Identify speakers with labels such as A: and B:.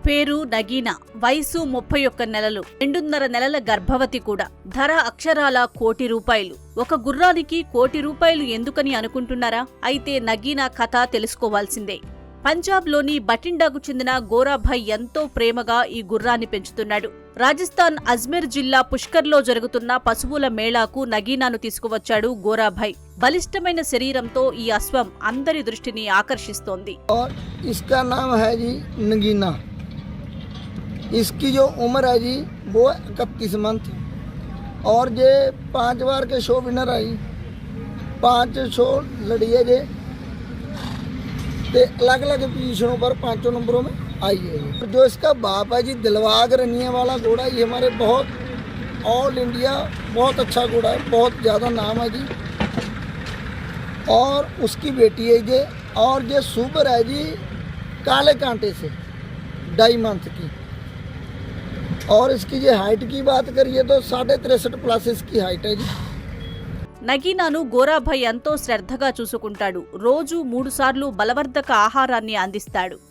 A: పేరు నగీనా, వయసు 31 నెలలు, 2.5 నెలల గర్భవతి కూడా. ధర అక్షరాల ₹1,00,00,000. ఒక గుర్రానికి ₹1,00,00,000 ఎందుకని అనుకుంటున్నారా? అయితే నగీనా కథ తెలుసుకోవాల్సిందే. పంజాబ్లోని బఠిండాకు చెందిన గోరాభాయ్ ఎంతో ప్రేమగా ఈ గుర్రాన్ని పెంచుతున్నాడు. రాజస్థాన్ అజ్మీర్ జిల్లా పుష్కర్లో జరుగుతున్న పశువుల మేళాకు నగీనాను తీసుకువచ్చాడు గోరాభాయ్. బలిష్టమైన శరీరంతో ఈ అశ్వం అందరి దృష్టిని ఆకర్షిస్తోంది.
B: इसकी जो उम्र है जी वो 31 मंथ और ये 5 बार के शो विनर आई, 5 शो लड़ी है जे अलग अलग पोजिशनों पर 5 नंबरों में आई है। जो इसका बाप है जी दिलबाग रनिया वाला घोड़ा, ये हमारे बहुत ऑल इंडिया बहुत अच्छा घोड़ा है, बहुत ज़्यादा नाम है जी। और उसकी बेटी है ये, और ये सुपर है जी काले कांटे से 2.5 मंथ की। और इसकी जो हाइट की बात करिए तो 63.5 प्लस इसकी हाइट है जी।
A: నగీనాను గోరాభాయ్ ఎంతో శ్రద్ధగా చూసుకుంటాడు. రోజు 3 సార్లు బలవర్ధక ఆహారాన్ని అందిస్తాడు.